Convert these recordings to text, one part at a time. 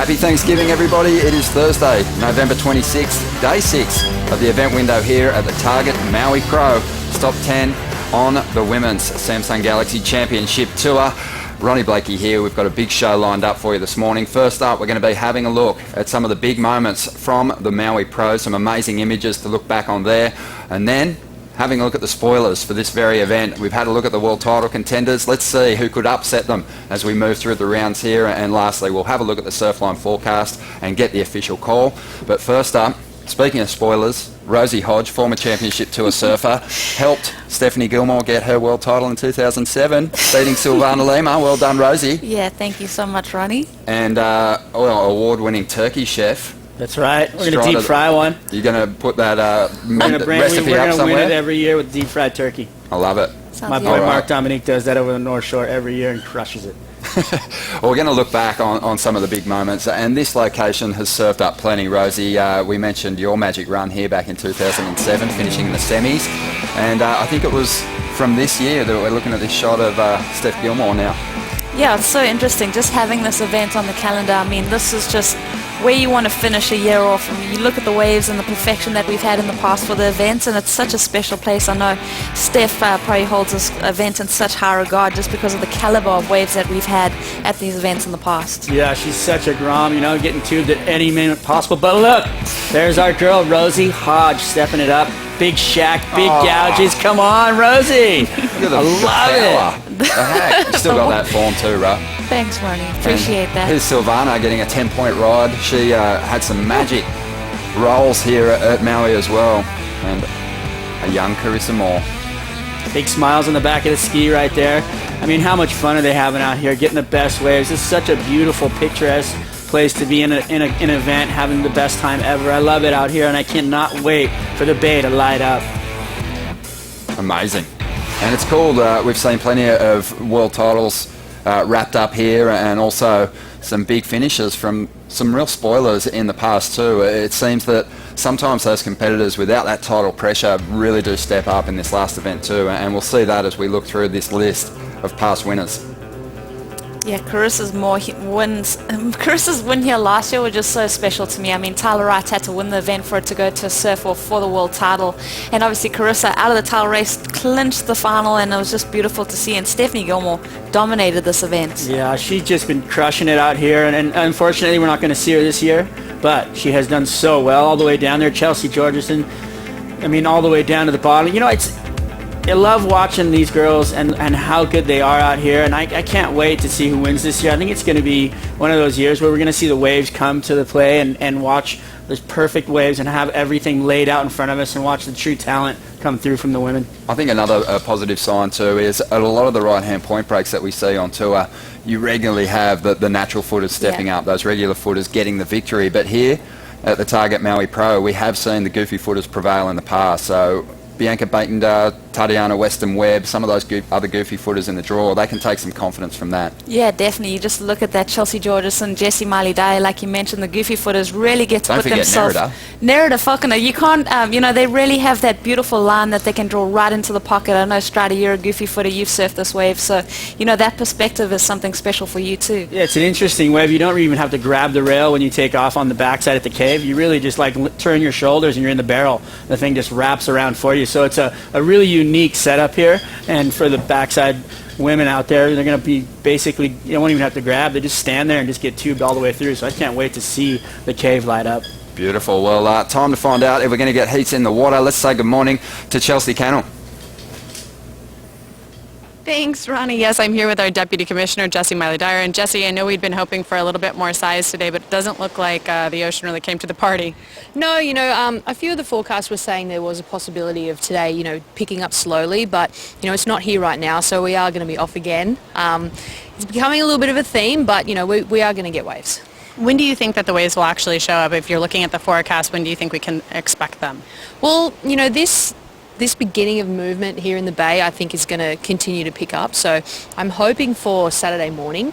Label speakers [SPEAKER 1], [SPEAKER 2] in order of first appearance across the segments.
[SPEAKER 1] Happy Thanksgiving, everybody. It is Thursday, November 26th, day 6 of the event window here at the Target Maui Pro. Top 10 on the Women's Samsung Galaxy Championship Tour. Ronnie Blakey here. We've got a big show lined up for you this morning. First up, we're going to be having a look at some of the big moments from the Maui Pro, some amazing images to look back on there, and then having a look at the spoilers for this very event. We've had a look at the world title contenders. Let's see who could upset them as we move through the rounds here. And lastly, we'll have a look at the Surfline Forecast and get the official call. But first up, speaking of spoilers, Rosie Hodge, former championship tour surfer, helped Stephanie Gilmore get her world title in 2007, beating Silvana Lima. Well done, Rosie.
[SPEAKER 2] Yeah, thank you so much, Ronnie.
[SPEAKER 1] And award-winning turkey chef.
[SPEAKER 3] That's right. We're going to deep fry one.
[SPEAKER 1] You're going to put that recipe up somewhere?
[SPEAKER 3] We're going to win it every year with deep fried turkey.
[SPEAKER 1] I love it.
[SPEAKER 3] My boy Mark Dominique does that over the North Shore every year and crushes it.
[SPEAKER 1] Well, we're going to look back on some of the big moments, and this location has served up plenty, Rosie. We mentioned your magic run here back in 2007, finishing in the semis, and I think it was from this year that we're looking at this shot of Steph Gilmore now.
[SPEAKER 2] Yeah, it's so interesting just having this event on the calendar. I mean, this is just where you want to finish a year off. I mean, you look at the waves and the perfection that we've had in the past for the events, and it's such a special place. I know Steph probably holds this event in such high regard just because of the caliber of waves that we've had at these events in the past.
[SPEAKER 3] Yeah, she's such a grom, you know, getting tubed at any minute possible. But look, there's our girl, Rosie Hodge, stepping it up. Big shack, big gouges. Come on, Rosie.
[SPEAKER 1] Look at the love it. The heck. You still got that form too, right?
[SPEAKER 2] Thanks, Ronnie. Appreciate that.
[SPEAKER 1] Here's Silvana getting a 10-point ride. She had some magic rolls here at Maui as well. And a young Carissa Moore.
[SPEAKER 3] Big smiles on the back of the ski right there. I mean, how much fun are they having out here, getting the best waves. It's such a beautiful, picturesque place to be in an event, having the best time ever. I love it out here, and I cannot wait for the bay to light up.
[SPEAKER 1] Amazing. And it's cool. We've seen plenty of world titles wrapped up here, and also some big finishes from some real spoilers in the past too. It seems that sometimes those competitors without that title pressure really do step up in this last event too, and we'll see that as we look through this list of past winners.
[SPEAKER 2] Yeah, Carissa's win here last year was just so special to me. I mean, Tyler Wright had to win the event for it to go to a surf-off for the world title. And obviously Carissa, out of the title race, clinched the final, and it was just beautiful to see. And Stephanie Gilmore dominated this event.
[SPEAKER 3] Yeah, she's just been crushing it out here. And unfortunately, we're not going to see her this year. But she has done so well all the way down there. Chelsea Georgeson, I mean, all the way down to the bottom. You know, I love watching these girls and how good they are out here, and I can't wait to see who wins this year. I think it's going to be one of those years where we're going to see the waves come to the play and watch those perfect waves and have everything laid out in front of us and watch the true talent come through from the women.
[SPEAKER 1] I think another positive sign too is at a lot of the right-hand point breaks that we see on tour, you regularly have the natural footers stepping up, those regular footers getting the victory. But here at the Target Maui Pro, we have seen the goofy footers prevail in the past. So Bianca Batender, Tatiana Weston-Webb, some of those other goofy footers in the draw, they can take some confidence from that.
[SPEAKER 2] Yeah, definitely. You just look at that Chelsea Georgeson, Jessie Miley-Day, like you mentioned, the goofy footers really get to put themselves... Nerida Falconer. You can't, you know, they really have that beautiful line that they can draw right into the pocket. I know, Strider, you're a goofy footer, you've surfed this wave, so, you know, that perspective is something special for you too.
[SPEAKER 3] Yeah, it's an interesting wave. You don't even have to grab the rail when you take off on the backside at the cave. You really just, like, turn your shoulders and you're in the barrel. The thing just wraps around for you. So it's a really unique setup here, and for the backside women out there, they're going to be basically, you don't even have to grab, they just stand there and just get tubed all the way through. So I can't wait to see the cave light up.
[SPEAKER 1] Beautiful. Well, time to find out if we're going to get heats in the water. Let's say good morning to Chelsea Cannell.
[SPEAKER 4] Thanks, Ronnie. Yes, I'm here with our Deputy Commissioner, Jessie Miley-Dyer. And Jessie, I know we'd been hoping for a little bit more size today, but it doesn't look like the ocean really came to the party.
[SPEAKER 5] No, you know, a few of the forecasts were saying there was a possibility of today, you know, picking up slowly, but, you know, it's not here right now, so we are going to be off again. It's becoming a little bit of a theme, but, you know, we are going to get waves.
[SPEAKER 4] When do you think that the waves will actually show up? If you're looking at the forecast, when do you think we can expect them?
[SPEAKER 5] Well, you know, this beginning of movement here in the bay, I think, is going to continue to pick up. So I'm hoping for Saturday morning.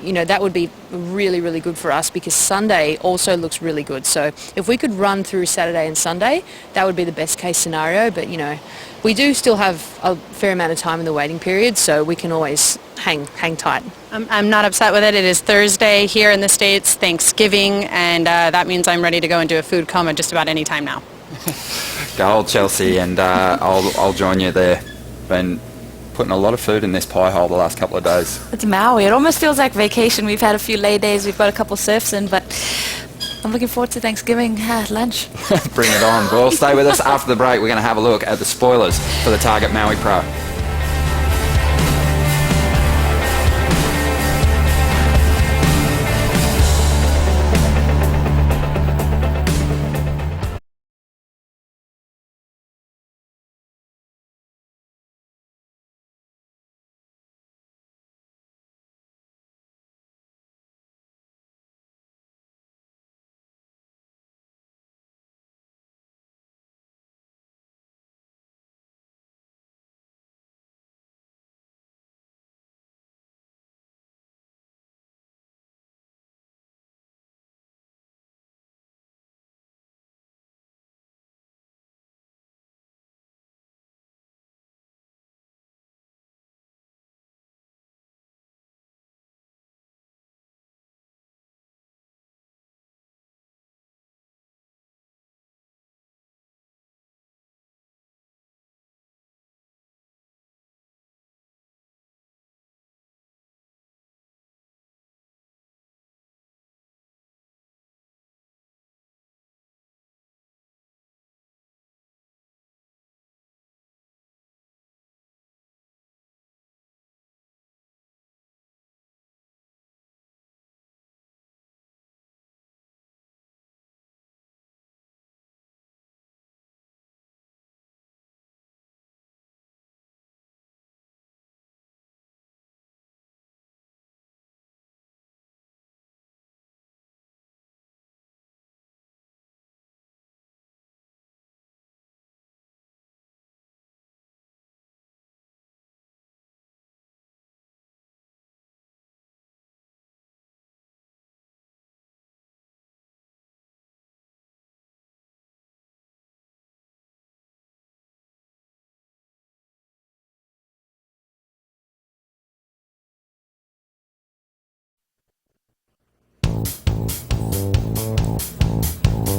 [SPEAKER 5] You know, that would be really, really good for us because Sunday also looks really good. So if we could run through Saturday and Sunday, that would be the best case scenario. But, you know, we do still have a fair amount of time in the waiting period, so we can always hang tight.
[SPEAKER 4] I'm not upset with it. It is Thursday here in the States, Thanksgiving, and that means I'm ready to go into a food coma just about any time now.
[SPEAKER 1] Go old Chelsea, and I'll join you there. Been putting a lot of food in this pie hole the last couple of days.
[SPEAKER 2] It's Maui. It almost feels like vacation. We've had a few lay days. We've got a couple surfs in, but I'm looking forward to Thanksgiving lunch.
[SPEAKER 1] Bring it on. Well, stay with us. After the break, we're going to have a look at the spoilers for the Target Maui Pro.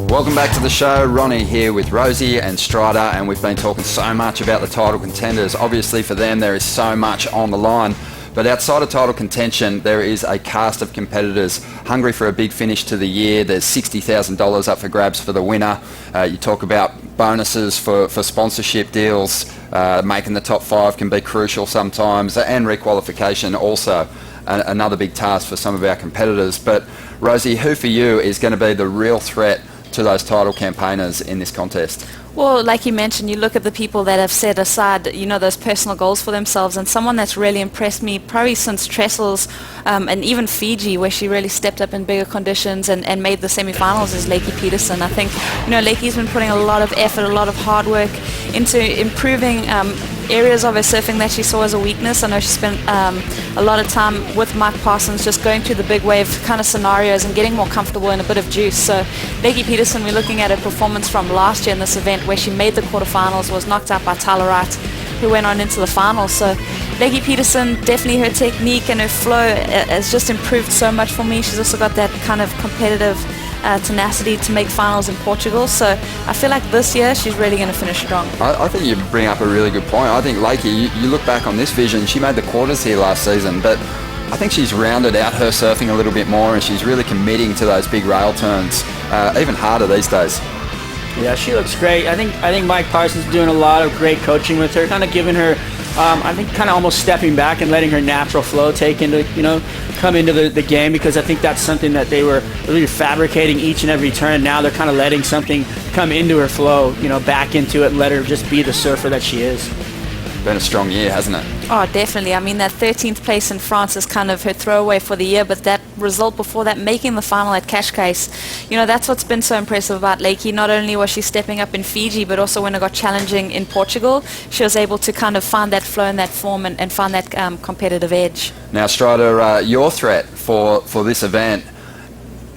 [SPEAKER 1] Welcome back to the show. Ronnie here with Rosie and Strider, and we've been talking so much about the title contenders. Obviously for them there is so much on the line, but outside of title contention there is a cast of competitors hungry for a big finish to the year. There's $60,000 up for grabs for the winner. You talk about bonuses for sponsorship deals. Making the top 5 can be crucial sometimes, and requalification also another big task for some of our competitors. But Rosie, who for you is going to be the real threat to those title campaigners in this contest?
[SPEAKER 2] Well, like you mentioned, you look at the people that have set aside, those personal goals for themselves, and someone that's really impressed me probably since Trestles and even Fiji, where she really stepped up in bigger conditions and made the semi-finals, is Nikki Peterson. I think, Nikki's been putting a lot of effort, a lot of hard work into improving areas of her surfing that she saw as a weakness. I know she spent a lot of time with Mike Parsons just going through the big wave kind of scenarios and getting more comfortable in a bit of juice. So Becky Peterson, we're looking at her performance from last year in this event where she made the quarterfinals, was knocked out by Tyler Wright, who went on into the finals. So Becky Peterson, definitely her technique and her flow has just improved so much for me. She's also got that kind of competitive tenacity to make finals in Portugal. So I feel like this year she's really going to finish strong.
[SPEAKER 1] I think you bring up a really good point. I think Lakey, you look back on this vision, she made the quarters here last season, but I think she's rounded out her surfing a little bit more, and she's really committing to those big rail turns, even harder these days.
[SPEAKER 3] Yeah, she looks great. I think Mike Parsons is doing a lot of great coaching with her, kind of giving her, I think, kind of almost stepping back and letting her natural flow come into the game, because I think that's something that they were really fabricating each and every turn. Now they're kind of letting something come into her flow, back into it, and let her just be the surfer that she is.
[SPEAKER 1] Been a strong year, hasn't it?
[SPEAKER 2] Oh, definitely. I mean, that 13th place in France is kind of her throwaway for the year, but that result before that, making the final at Cascais, that's what's been so impressive about Lakey. Not only was she stepping up in Fiji, but also when it got challenging in Portugal, she was able to kind of find that flow and that form and find that competitive edge.
[SPEAKER 1] Now, Strider, your threat for this event,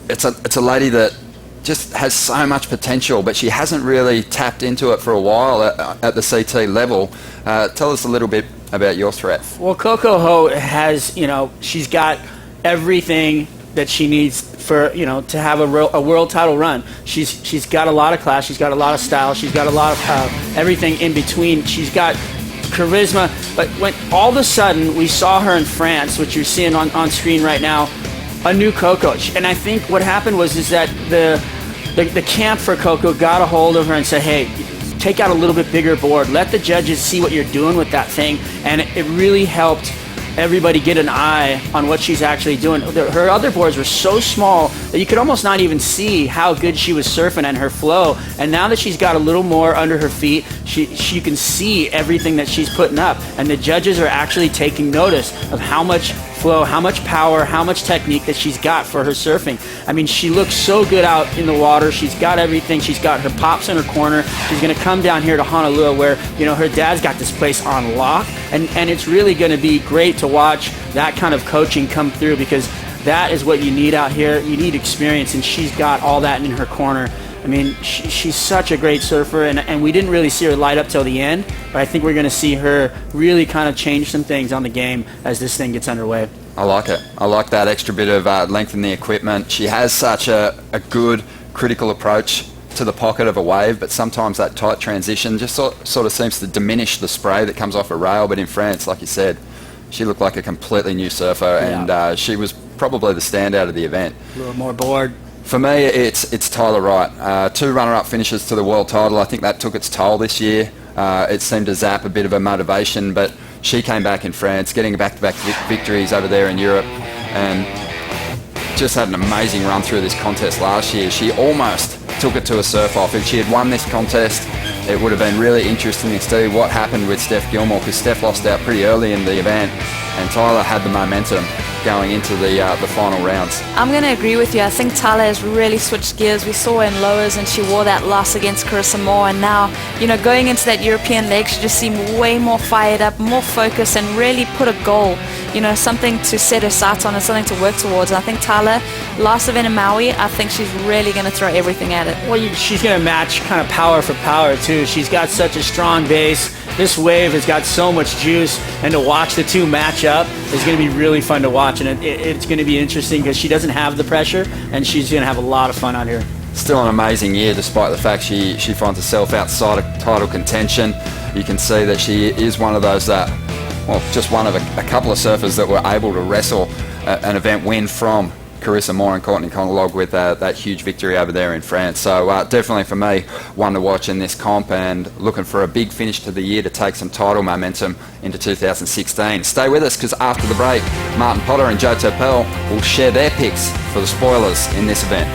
[SPEAKER 1] it's a lady that just has so much potential, but she hasn't really tapped into it for a while at the CT level. Tell us a little bit about your threat?
[SPEAKER 3] Well, Coco Ho has, she's got everything that she needs for, to have a world title run. She's got a lot of class. She's got a lot of style. She's got a lot of everything in between. She's got charisma. But when all of a sudden we saw her in France, which you're seeing on screen right now, a new Coco. And I think what happened is that the camp for Coco got a hold of her and said, hey, take out a little bit bigger board. Let the judges see what you're doing with that thing. And it really helped everybody get an eye on what she's actually doing. Her other boards were so small that you could almost not even see how good she was surfing and her flow. And now that she's got a little more under her feet, you can see everything that she's putting up. And the judges are actually taking notice of how much flow, how much power, how much technique that she's got for her surfing. I mean, she looks so good out in the water. She's got everything. She's got her pops in her corner. She's going to come down here to Honolulu where, her dad's got this place on lock. And it's really going to be great to watch that kind of coaching come through, because that is what you need out here. You need experience, and she's got all that in her corner. I mean, she's such a great surfer, and we didn't really see her light up till the end, but I think we're going to see her really kind of change some things on the game as this thing gets underway.
[SPEAKER 1] I like it. I like that extra bit of length in the equipment. She has such a good critical approach to the pocket of a wave, but sometimes that tight transition just sort of seems to diminish the spray that comes off a rail. But in France, like you said, she looked like a completely new surfer, and she was probably the standout of the event.
[SPEAKER 3] A little more board.
[SPEAKER 1] For me, it's Tyler Wright. 2 runner-up finishes to the world title. I think that took its toll this year. It seemed to zap a bit of her motivation, but she came back in France, getting back-to-back victories over there in Europe, and just had an amazing run through this contest last year. She almost took it to a surf-off. If she had won this contest, it would have been really interesting to see what happened with Steph Gilmore, because Steph lost out pretty early in the event, and Tyler had the momentum going into the final rounds.
[SPEAKER 2] I'm going to agree with you. I think Tyler has really switched gears. We saw her in lowers and she wore that loss against Carissa Moore, and now, going into that European leg, she just seemed way more fired up, more focused, and really put a goal, something to set her sights on and something to work towards. And I think Tyler, last event in Maui, I think she's really going to throw everything at it.
[SPEAKER 3] Well, she's going to match kind of power for power too. She's got such a strong base. This wave has got so much juice, and to watch the two match up is going to be really fun to watch, and it's going to be interesting because she doesn't have the pressure, and she's going to have a lot of fun out here.
[SPEAKER 1] Still an amazing year, despite the fact she finds herself outside of title contention. You can see that she is one of those just one of a couple of surfers that were able to wrestle an event win from Carissa Moore and Courtney Conalog with that huge victory over there in France. So definitely for me, one to watch in this comp, and looking for a big finish to the year to take some title momentum into 2016. Stay with us, because after the break, Martin Potter and Joe Topel will share their picks for the spoilers in this event.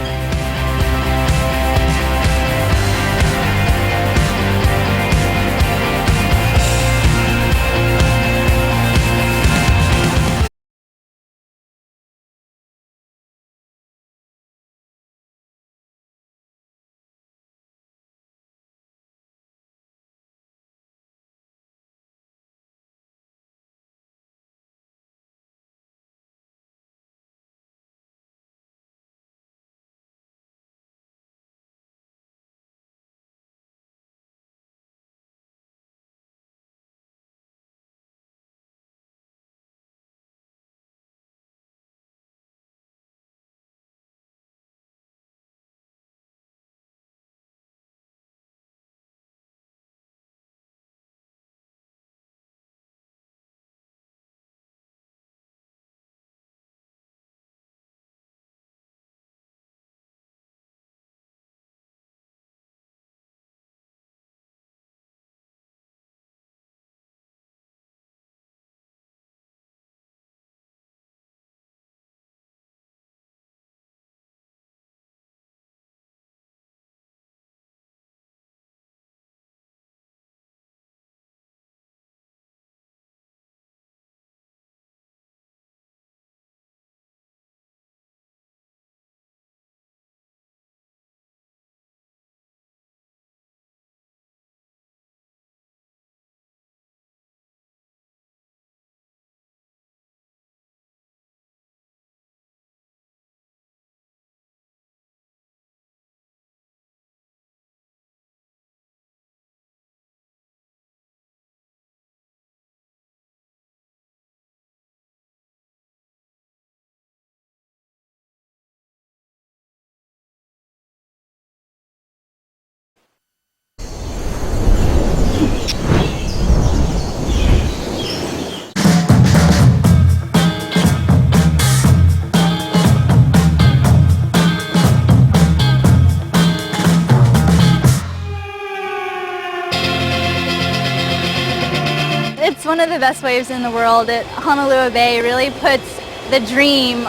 [SPEAKER 6] one of the best waves in the world at Honolulu Bay. Really puts the dream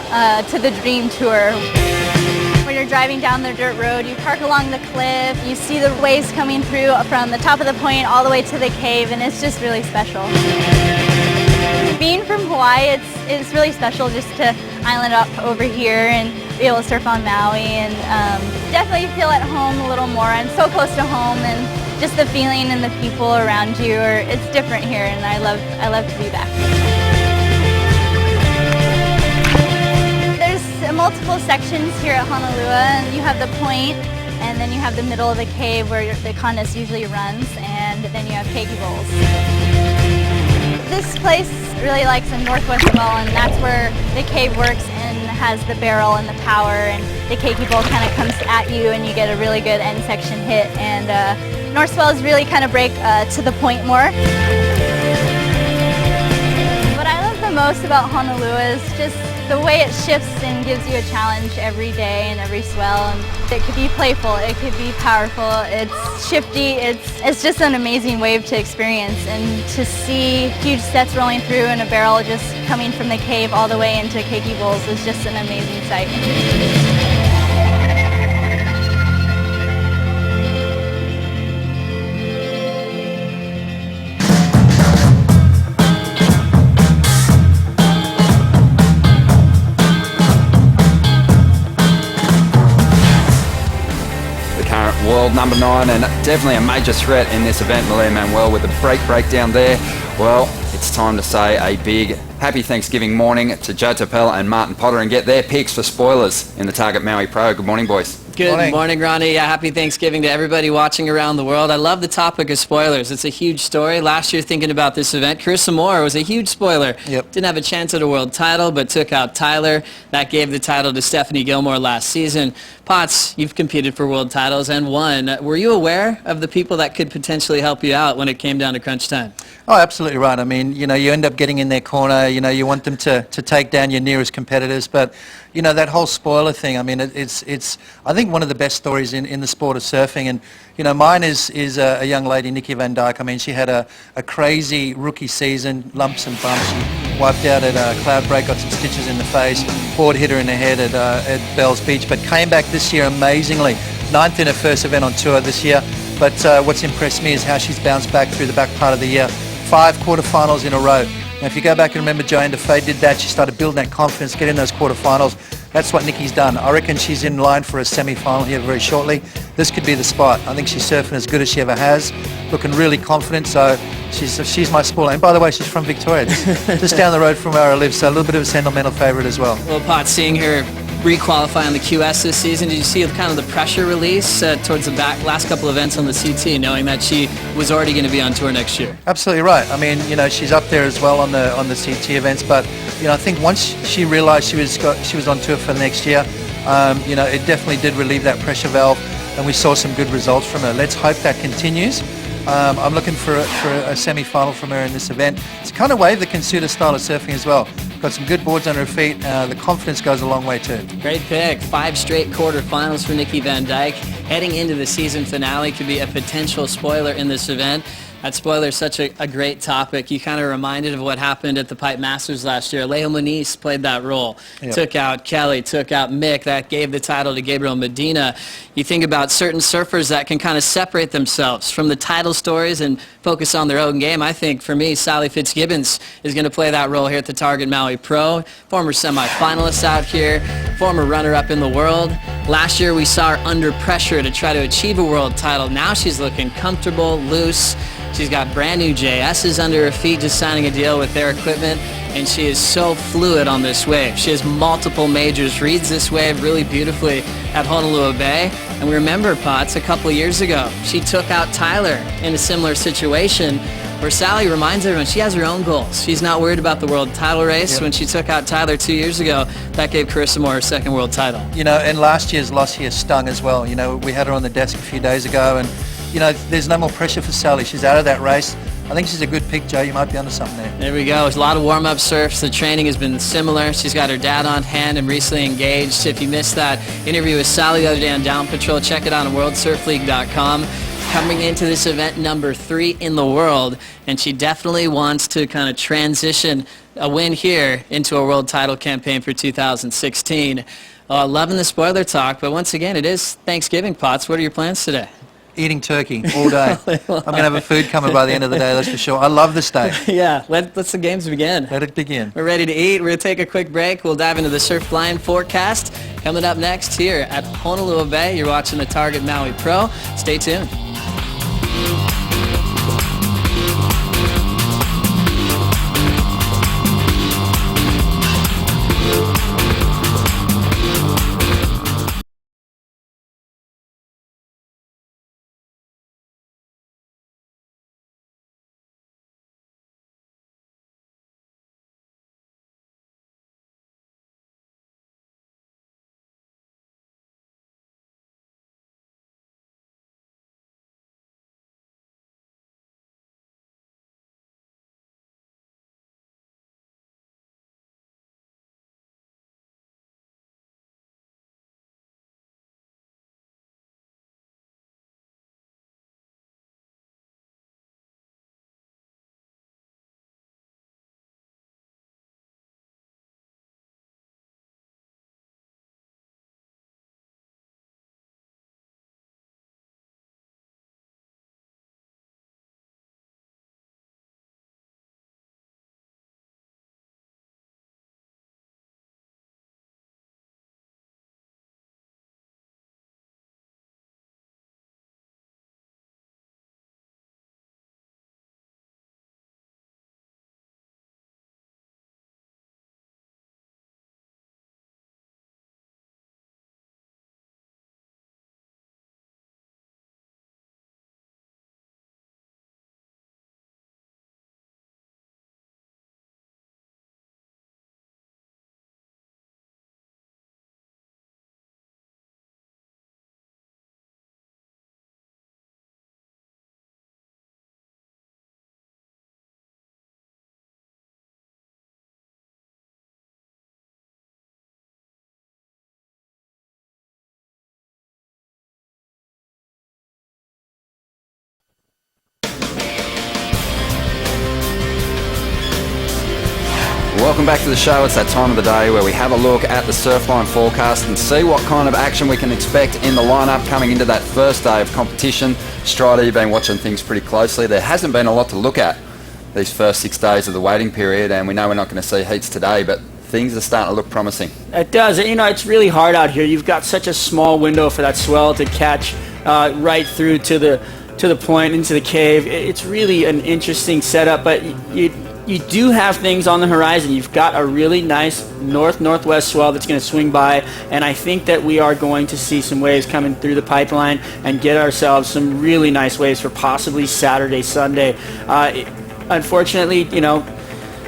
[SPEAKER 6] to the dream tour. When you're driving down the dirt road, you park along the cliff, you see the waves coming through from the top of the point all the way to the cave, and it's just really special. Being from Hawaii, it's really special just to island up over here and be able to surf on Maui, and definitely feel at home a little more. I'm so close to home, and just the feeling and the people around you it's different here, and I love to be back. There's multiple sections here at Honolulu, and you have the point, and then you have the middle of the cave where the Contenders usually runs, and then you have keiki bowls. This place really likes a northwest swell, and that's where the cave works and has the barrel and the power, and the keiki bowl kind of comes at you and you get a really good end section hit, and north swells really kind of break to the point more. What I love the most about Honolulu is just the way it shifts and gives you a challenge every day and every swell. And it could be playful, it could be powerful, it's shifty, it's just an amazing wave to experience, and to see huge sets rolling through and a barrel just coming from the cave all the way into keiki bowls is just an amazing sight.
[SPEAKER 1] World number 9 and definitely a major threat in this event, Malia Manuel, with the breakdown there. Well, it's time to say a big happy Thanksgiving morning to Joe Topel and Martin Potter and get their picks for spoilers in the Target Maui Pro. Good morning, boys.
[SPEAKER 7] Good morning, Ronnie. Yeah, happy Thanksgiving to everybody watching around the world. I love the topic of spoilers. It's a huge story. Last year, thinking about this event, Carissa Moore was a huge spoiler.
[SPEAKER 8] Yep.
[SPEAKER 7] Didn't have a chance at a world title, but took out Tyler. That gave the title to Stephanie Gilmore last season. Potts, you've competed for world titles and won. Were you aware of the people that could potentially help you out when it came down to crunch time?
[SPEAKER 8] Oh, absolutely right. I mean, you end up getting in their corner. You want them to take down your nearest competitors. But, that whole spoiler thing, I mean, it's I think, one of the best stories in the sport of surfing. And, mine is a young lady, Nikki Van Dijk. I mean, she had a crazy rookie season, lumps and bumps. She wiped out at Cloudbreak, got some stitches in the face, board hit her in the head at Bells Beach, but came back this year amazingly. 9th in her first event on tour this year. But what's impressed me is how she's bounced back through the back part of the year. 5 quarterfinals in a row. Now, if you go back and remember, Joanne DeFay did that. She started building that confidence, getting those quarterfinals. That's what Nikki's done. I reckon she's in line for a semi-final here very shortly. This could be the spot. I think she's surfing as good as she ever has, looking really confident. So she's my spoiler. And by the way, she's from Victoria, just down the road from where I live. So a little bit of a sentimental favourite as well.
[SPEAKER 7] Well, Pot, seeing her requalify on the QS this season, did you see kind of the pressure release towards the last couple events on the CT, knowing that she was already going to be on tour next year?
[SPEAKER 8] Absolutely right. I mean, she's up there as well on the CT events, but I think once she realised she was on tour for next year, it definitely did relieve that pressure valve, and we saw some good results from her. Let's hope that continues. I'm looking for a semi-final from her in this event. It's the kind of wave that can suit her style of surfing as well. Got some good boards under her feet. The confidence goes a long way too.
[SPEAKER 7] Great pick. 5 straight quarterfinals for Nikki Van Dijk. Heading into the season finale could be a potential spoiler in this event. That spoiler is such a great topic. You kind of reminded of what happened at the Pipe Masters last year. Alejo Muniz played that role. Yep. Took out Kelly, took out Mick. That gave the title to Gabriel Medina. You think about certain surfers that can kind of separate themselves from the title stories and focus on their own game. I think, for me, Sally Fitzgibbons is going to play that role here at the Target Maui Pro. Former semi-finalist out here, former runner-up in the world. Last year we saw her under pressure to try to achieve a world title. Now she's looking comfortable, loose. She's got brand new JS's under her feet, just signing a deal with their equipment, and she is so fluid on this wave. She has multiple majors, reads this wave really beautifully at Honolulu Bay. And we remember, Potts, a couple years ago, she took out Tyler in a similar situation where Sally reminds everyone she has her own goals. She's not worried about the world title race. Yep. When she took out Tyler 2 years ago, that gave Carissa Moore her second world title. And
[SPEAKER 8] last year's loss here stung as well. We had her on the desk a few days ago, and there's no more pressure for Sally. She's out of that race. I think she's a good pick, Joe. You might be onto something there.
[SPEAKER 7] There we go. There's a lot of warm-up surfs. The training has been similar. She's got her dad on hand and recently engaged. If you missed that interview with Sally the other day on Down Patrol, check it out on WorldSurfLeague.com. coming into this event number 3 in the world, and she definitely wants to kind of transition a win here into a world title campaign for 2016. Loving the spoiler talk, but once again, it is Thanksgiving, Potts. What are your plans today?
[SPEAKER 8] Eating turkey all day. I'm going to have a food coming by the end of the day, that's for sure. I love this day.
[SPEAKER 7] Yeah, let the games begin.
[SPEAKER 8] Let it begin.
[SPEAKER 7] We're ready to eat. We're going to take a quick break. We'll dive into the Surfline Forecast. Coming up next here at Honolulu Bay, you're watching the Target Maui Pro. Stay tuned.
[SPEAKER 1] Welcome back to the show. It's that time of the day where we have a look at the Surfline Forecast and see what kind of action we can expect in the lineup coming into that first day of competition. Strider, you've been watching things pretty closely. There hasn't been a lot to look at these first 6 days of the waiting period, and we know we're not going to see heats today, but things are starting to look promising.
[SPEAKER 3] It does. You know, it's really hard out here. You've got such a small window for that swell to catch right through to the point, into the cave. It's really an interesting setup, but you do have things on the horizon. You've got a really nice north-northwest swell that's going to swing by, and I think that we are going to see some waves coming through the pipeline and get ourselves some really nice waves for possibly Saturday, Sunday. Unfortunately, you know,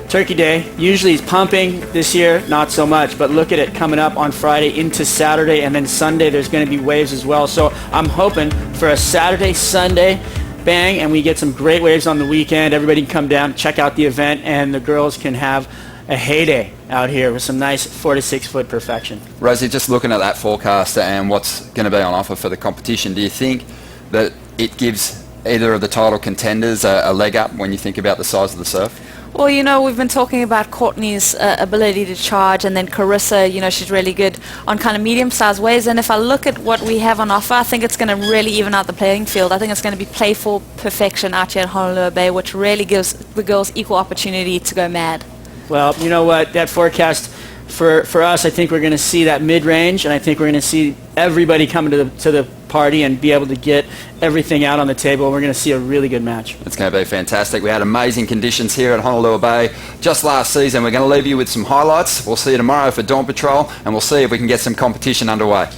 [SPEAKER 3] Turkey Day usually is pumping. This year, not so much, but look at it coming up on Friday into Saturday, and then Sunday there's going to be waves as well. So I'm hoping for a Saturday, Sunday, bang, and we get some great waves on the weekend. Everybody can come down, check out the event, and the girls can have a heyday out here with some nice 4 to 6 foot perfection.
[SPEAKER 1] Rosie, just looking at that forecast and what's going to be on offer for the competition, do you think that it gives either of the title contenders a leg up when you think about the size of the surf?
[SPEAKER 2] Well, you know, we've been talking about Courtney's ability to charge, and then Carissa, you know, she's really good on kind of medium-sized waves. And if I look at what we have on offer, I think it's going to really even out the playing field. I think it's going to be playful perfection out here at Honolulu Bay, which really gives the girls equal opportunity to go mad.
[SPEAKER 3] Well, you know what, that forecast for us, I think we're going to see that mid-range, and I think we're going to see everybody coming to the party and be able to get everything out on the table. We're going to see a really good match.
[SPEAKER 1] It's going to be fantastic. We had amazing conditions here at Honolulu Bay just last season. We're going to leave you with some highlights. We'll see you tomorrow for Dawn Patrol, and we'll see if we can get some competition underway.